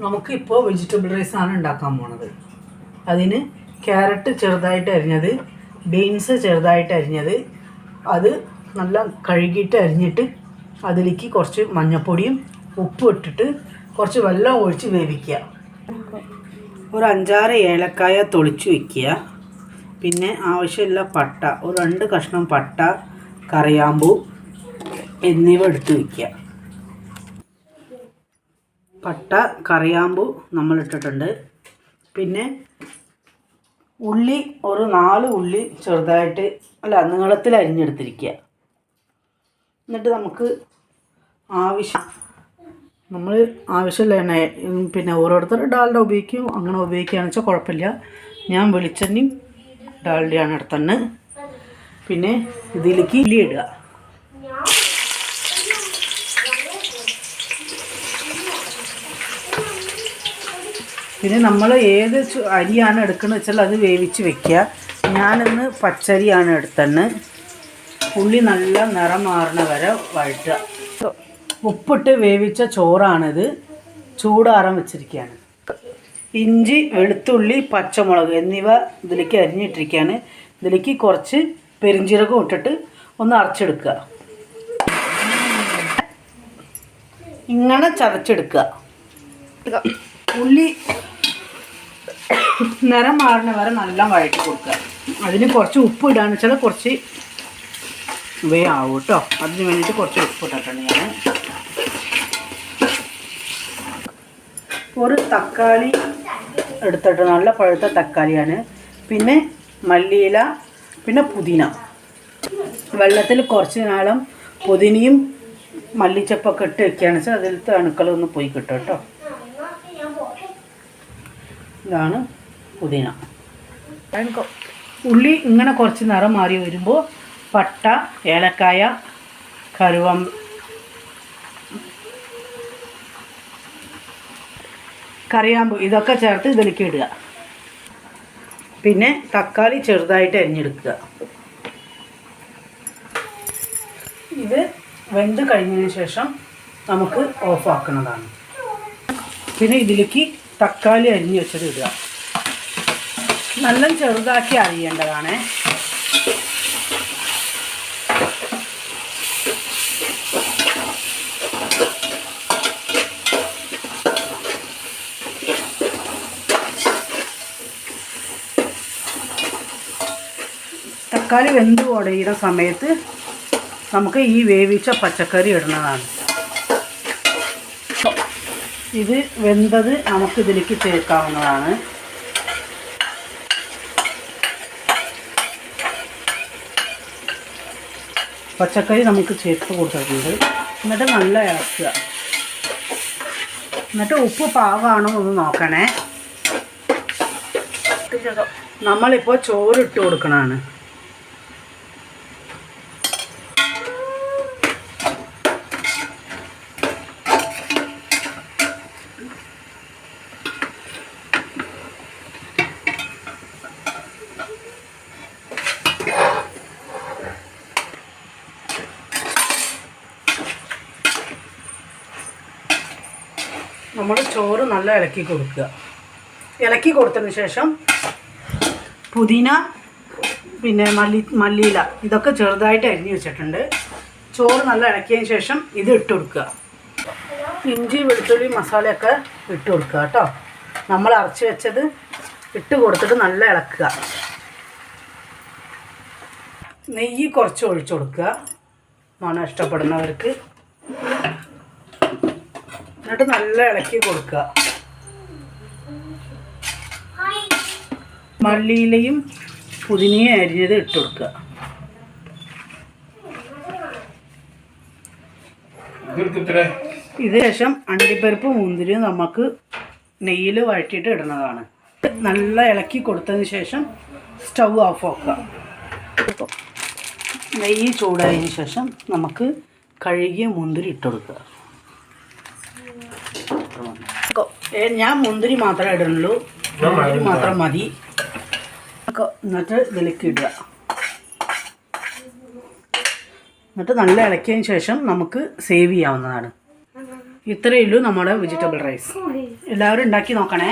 നമുക്കിപ്പോൾ വെജിറ്റബിൾ റൈസാണ് ഉണ്ടാക്കാൻ പോണത്. അതിന് ക്യാരറ്റ് ചെറുതായിട്ട് അരിഞ്ഞത്, ബീൻസ് ചെറുതായിട്ട് അരിഞ്ഞത്, അത് നല്ല കഴുകിയിട്ട് അരിഞ്ഞിട്ട് അതിലേക്ക് കുറച്ച് മഞ്ഞൾപ്പൊടിയും ഉപ്പും ഇട്ടിട്ട് കുറച്ച് വെള്ളം ഒഴിച്ച് വേവിക്കുക. ഒരു 5-6 ഏലക്കായ തൊളിച്ച് വയ്ക്കുക. പിന്നെ ആവശ്യമുള്ള പട്ട, ഒരു 2 കഷ്ണം പട്ട, കറിയാമ്പൂ എന്നിവ എടുത്ത് വയ്ക്കുക. പട്ട കറിയാമ്പൂ നമ്മൾ ഇട്ടിട്ടുണ്ട്. പിന്നെ ഉള്ളി ഒരു 4 ഉള്ളി ചെറുതായിട്ട് നീളത്തിൽ അരിഞ്ഞെടുത്തിരിക്കുക. എന്നിട്ട് നമുക്ക് ആവശ്യമുള്ള എണ്ണ, പിന്നെ ഓരോരുത്തർ ഡാൽഡ ഉപയോഗിക്കും, അങ്ങനെ ഉപയോഗിക്കുകയാണെന്ന് വെച്ചാൽ കുഴപ്പമില്ല. ഞാൻ വെളിച്ചെണ്ണയും ഡാൽഡയാണ് എടുത്തന്നെ. പിന്നെ ഇതിലേക്ക് ഉള്ളി ഇടുക. പിന്നെ നമ്മൾ ഏത് അരിയാണ് എടുക്കുന്നത് വെച്ചാൽ അത് വേവിച്ച് വെക്കുക. ഞാനിന്ന് പച്ചരിയാണ് എടുത്തന്നെ. ഉള്ളി നല്ല നിറം മാറണ വരെ വഴറ്റുക. ഉപ്പിട്ട് വേവിച്ച ചോറാണിത്. ചൂടാറാൻ വെച്ചിരിക്കുകയാണ്. ഇഞ്ചി, വെളുത്തുള്ളി, പച്ചമുളക് എന്നിവ ഇതിലേക്ക് അരിഞ്ഞിട്ടിരിക്കുകയാണ്. ഇതിലേക്ക് കുറച്ച് പെരിഞ്ജീരകം ഇട്ടിട്ട് ഒന്ന് അരച്ചെടുക്കുക. ഇങ്ങനെ ചതച്ചെടുക്കുക. ഉള്ളി നിറം മാറുന്ന വരെ നല്ല വഴറ്റി കൊടുക്കുക. അതിന് കുറച്ച് ഉപ്പ് ഇടാന്ന് വെച്ചാൽ കുറച്ച് ആവും കേട്ടോ. അതിന് വേണ്ടിയിട്ട് കുറച്ച് ഉപ്പ് ഇട്ടിട്ടുണ്ട് ഞാൻ. ഒരു തക്കാളി എടുത്തിട്ട്, നല്ല പഴുത്ത തക്കാളിയാണ്. പിന്നെ മല്ലിയില, പിന്നെ പുതിന. വെള്ളത്തിൽ കുറച്ച് നാളം പുതിനയും മല്ലിച്ചപ്പൊക്കെ ഇട്ട് വെക്കുകയാണെന്ന് വെച്ചാൽ അതിലത്തെ അണുക്കളൊന്ന് പോയി കിട്ടും കേട്ടോ. ഇതാണ് പുതിന. ഉള്ളി ഇങ്ങനെ കുറച്ച് നിറം മാറി വരുമ്പോൾ പട്ട, ഏലക്കായ, കറിയാമ്പൂ ഇതൊക്കെ ചേർത്ത് ഇതിലേക്ക് ഇടുക. പിന്നെ തക്കാളി ചെറുതായിട്ട് അരിഞ്ഞെടുക്കുക. ഇത് വെന്ത് കഴിഞ്ഞതിന് ശേഷം നമുക്ക് ഓഫാക്കുന്നതാണ്. പിന്നെ ഇതിലേക്ക് തക്കാളി അരിഞ്ഞ് വെച്ചത് ഇടുക. നല്ല ചെറുതാക്കി അരിയേണ്ടതാണ്. തക്കാളി വെന്ത് ഉടയുന്ന സമയത്ത് നമുക്ക് ഈ വേവിച്ച പച്ചക്കറി ഇടുന്നതാണ്. ഇത് വെന്തത് നമുക്കിതിലേക്ക് ചേർക്കാവുന്നതാണ്. പച്ചക്കറി നമുക്ക് ചേർത്ത് കൊടുത്തിട്ടുണ്ട്. എന്നിട്ട് നല്ല ഇളക്കുക. എന്നിട്ട് ഉപ്പ് പാകമാണോ എന്ന് നോക്കണേ. നമ്മളിപ്പോൾ ചോറിട്ട് കൊടുക്കണതാണ്. നമ്മൾ ചോറ് നല്ല ഇളക്കി കൊടുക്കുക. ഇളക്കി കൊടുത്തതിന് ശേഷം പുതിന, പിന്നെ മല്ലിയില ഇതൊക്കെ ചെറുതായിട്ട് അരിഞ്ഞ് വെച്ചിട്ടുണ്ട്. ചോറ് നല്ല ഇളക്കിയതിന് ശേഷം ഇത് ഇട്ട് കൊടുക്കുക. ഇഞ്ചി, വെളുത്തുള്ളി, മസാലയൊക്കെ ഇട്ട് കൊടുക്കുക കേട്ടോ. നമ്മൾ അരച്ച് വെച്ചത് ഇട്ട് കൊടുത്തിട്ട് നല്ല ഇളക്കുക. നെയ്യ് കുറച്ച് ഒഴിച്ചു കൊടുക്കുക, മണം ഇഷ്ടപ്പെടുന്നവർക്ക്. എന്നിട്ട് നല്ല ഇളക്കി കൊടുക്കുക. മല്ലിയിലയും പുതിനയും അരിഞ്ഞത് ഇട്ട് കൊടുക്കുക. ഇതിന് ശേഷം അണ്ടിപ്പരിപ്പ്, മുന്തിരി നമുക്ക് നെയ്യിൽ വഴറ്റിയിട്ട് ഇടുന്നതാണ്. നല്ല ഇളക്കി കൊടുത്തതിന് ശേഷം സ്റ്റൗ ഓഫ് ആക്കുക. നെയ്യ് ചൂടായതിന് ശേഷം നമുക്ക് കഴുകിയ മുന്തിരി ഇട്ട് കൊടുക്കുക. ഞാൻ മുന്തിരി മാത്രമേ ഇടുന്നുള്ളൂ, മുന്തിരി മാത്രം മതി. എന്നിട്ട് ഇതിലേക്ക് ഇടുക. എന്നിട്ട് നല്ല ഇളക്കിയതിന് ശേഷം നമുക്ക് സേവ് ചെയ്യാവുന്നതാണ്. ഇത്രയേ ഉള്ളൂ നമ്മുടെ വെജിറ്റബിൾ റൈസ്. എല്ലാവരും ഉണ്ടാക്കി നോക്കണേ.